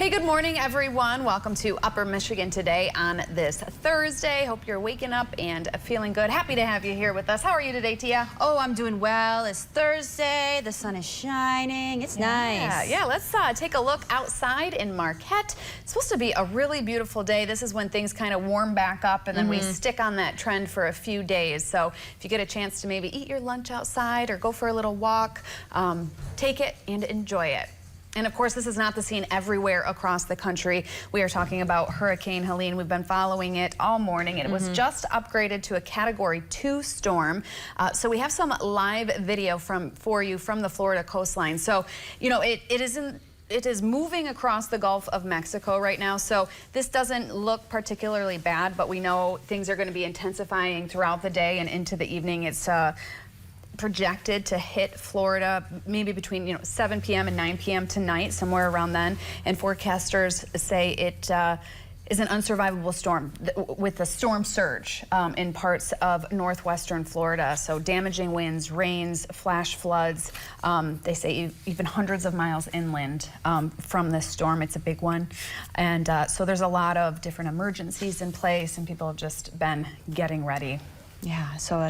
Hey, good morning, everyone. Welcome to Upper Michigan today on this Thursday. Hope you're waking up and feeling good. Happy to have you here with us. How are you today, Tia? Oh, I'm doing well. It's Thursday. The sun is shining. It's nice. Yeah, let's take a look outside in Marquette. It's supposed to be a really beautiful day. This is when things kind of warm back up, and then we stick on that trend for a few days. So if you get a chance to maybe eat your lunch outside or go for a little walk, take it and enjoy it. And of course, this is not the scene everywhere across the country. We are talking about Hurricane Helene. We've been following it all morning. It was just upgraded to a Category 2 storm. So we have some live video for you from the Florida coastline. So, you know, it is moving across the Gulf of Mexico right now, so this doesn't look particularly bad, but we know things are going to be intensifying throughout the day and into the evening. It's projected to hit Florida maybe between 7 p.m. and 9 p.m. tonight, somewhere around then. And forecasters say it is an unsurvivable storm with a storm surge in parts of northwestern Florida. So damaging winds, rains, flash floods. They say even hundreds of miles inland from this storm. It's a big one. And so there's a lot of different emergencies in place, and people have just been getting ready. Yeah, so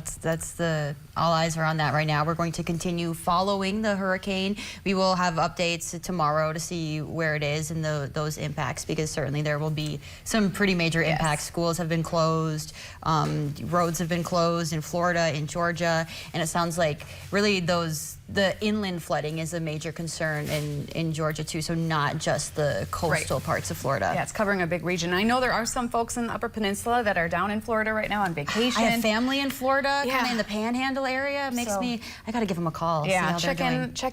all eyes are on that right now. We're going to continue following the hurricane. We will have updates tomorrow to see where it is and those impacts, because certainly there will be some pretty major impacts. Schools have been closed, roads have been closed in Florida, in Georgia, and it sounds like really the inland flooding is a major concern in Georgia too, so not just the coastal parts of Florida. Yeah, it's covering a big region. I know there are some folks in the Upper Peninsula that are down in Florida right now on vacation. I have family in Florida, kind of in the Panhandle area. It makes me, I gotta give them a call. Yeah, check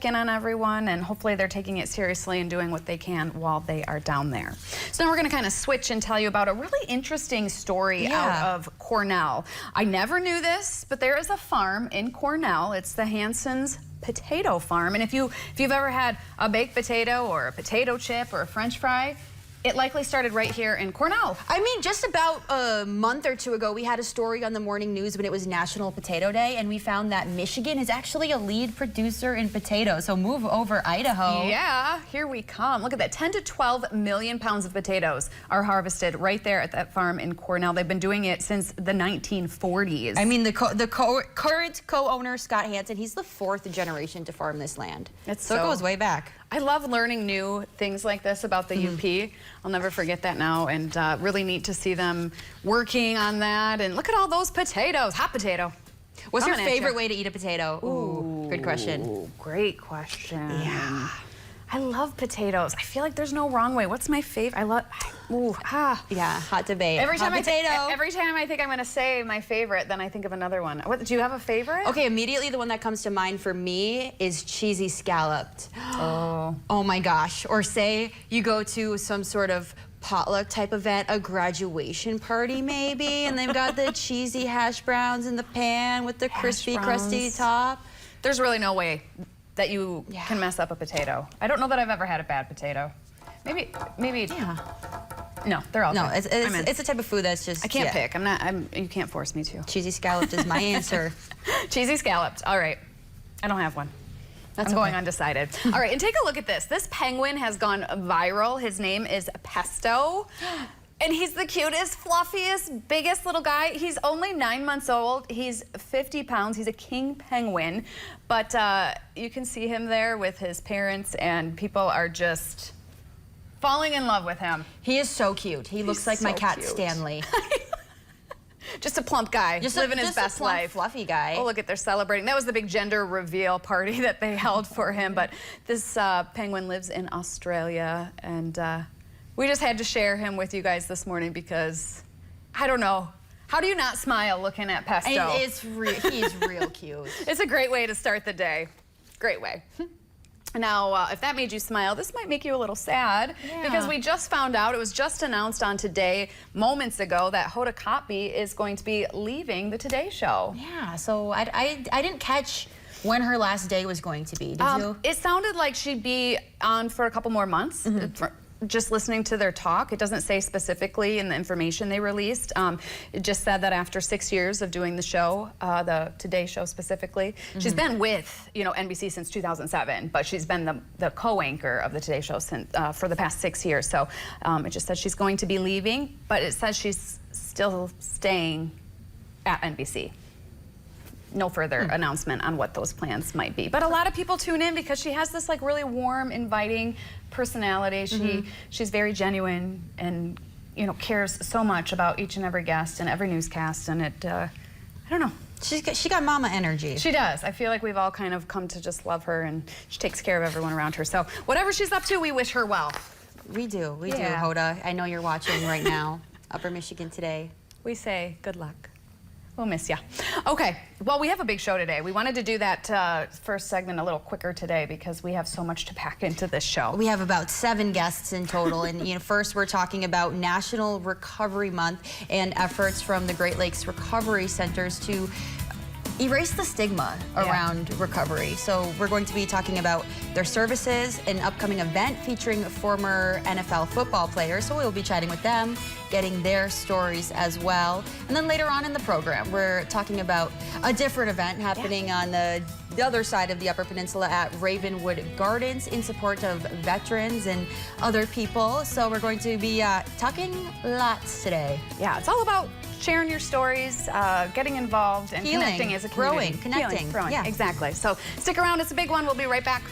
in on everyone, and hopefully they're taking it seriously and doing what they can while they are down there. So now we're gonna kind of switch and tell you about a really interesting story out of Cornell. I never knew this, but there is a farm in Cornell. It's the Hanson's potato farm, and if you've ever had a baked potato or a potato chip or a French fry, it likely started right here in Cornell. I mean, just about a month or two ago, we had a story on the morning news when it was National Potato Day, and we found that Michigan is actually a lead producer in potatoes. So move over, Idaho. Yeah, here we come. Look at that. 10 to 12 million pounds of potatoes are harvested right there at that farm in Cornell. They've been doing it since the 1940s. I mean, the current co-owner, Scott Hanson, he's the 4th generation to farm this land. So it goes way back. I love learning new things like this about the UP. I'll never forget that now, and really neat to see them working on that. And look at all those potatoes. Hot potato. What's your favorite way to eat a potato? Ooh, good question. Great question. Yeah. I love potatoes. I feel like there's no wrong way. What's my favorite? Yeah, hot debate. Every time I think I'm going to say my favorite, then I think of another one. Do you have a favorite? Okay, immediately the one that comes to mind for me is cheesy scalloped. Oh my gosh. Or say you go to some sort of potluck type event, a graduation party maybe, and they've got the cheesy hash browns in the pan with the crispy, crusty top. There's really no way that you can mess up a potato. I don't know that I've ever had a bad potato. Maybe. Yeah. No, they're all good. It's a type of food that's just. I can't pick. You can't force me to. Cheesy scalloped is my answer. Cheesy scalloped. All right. I don't have one. I'm going undecided. All right, and take a look at this. This penguin has gone viral. His name is Pesto. And he's the cutest, fluffiest, biggest little guy. He's only 9 months old. He's 50 pounds. He's a king penguin. But you can see him there with his parents, and people are just falling in love with him. He is so cute. He looks like my cat, Stanley. Just a plump guy, just living his best life. Fluffy guy. Oh, look at, they're celebrating. That was the big gender reveal party that they held for him. But this penguin lives in Australia, and we just had to share him with you guys this morning because, I don't know, how do you not smile looking at Pesto? He's real cute. It's a great way to start the day. Great way. Now, if that made you smile, this might make you a little sad because we just found out, it was just announced on Today moments ago that Hoda Kotb is going to be leaving the Today Show. Yeah, so I didn't catch when her last day was going to be. Did you? It sounded like she'd be on for a couple more months. just listening to their talk, it doesn't say specifically in the information they released. It just said that after 6 years of doing the show, the Today Show specifically, she's been with NBC since 2007, but she's been the co-anchor of the Today Show since, for the past 6 years. So it just says she's going to be leaving, but it says she's still staying at NBC. No further announcement on what those plans might be. But a lot of people tune in because she has this like really warm, inviting personality. She's very genuine and cares so much about each and every guest and every newscast, and it I don't know. She got mama energy. She does. I feel like we've all kind of come to just love her, and she takes care of everyone around her. So whatever she's up to, we wish her well. We do, Hoda. I know you're watching right now. Upper Michigan today. We say good luck. We'll miss ya. Okay, well, we have a big show today. We wanted to do that first segment a little quicker today because we have so much to pack into this show. We have about 7 guests in total, and first we're talking about National Recovery Month and efforts from the Great Lakes Recovery Centers to erase the stigma around recovery. So we're going to be talking about their services, an upcoming event featuring former NFL football players. So we'll be chatting with them, getting their stories as well. And then later on in the program, we're talking about a different event happening on the other side of the Upper Peninsula at Ravenwood Gardens in support of veterans and other people. So we're going to be talking lots today. Yeah, it's all about sharing your stories, getting involved, and healing, connecting as a community. Growing, connecting. Healing, growing. Yeah. Exactly. So stick around, it's a big one. We'll be right back.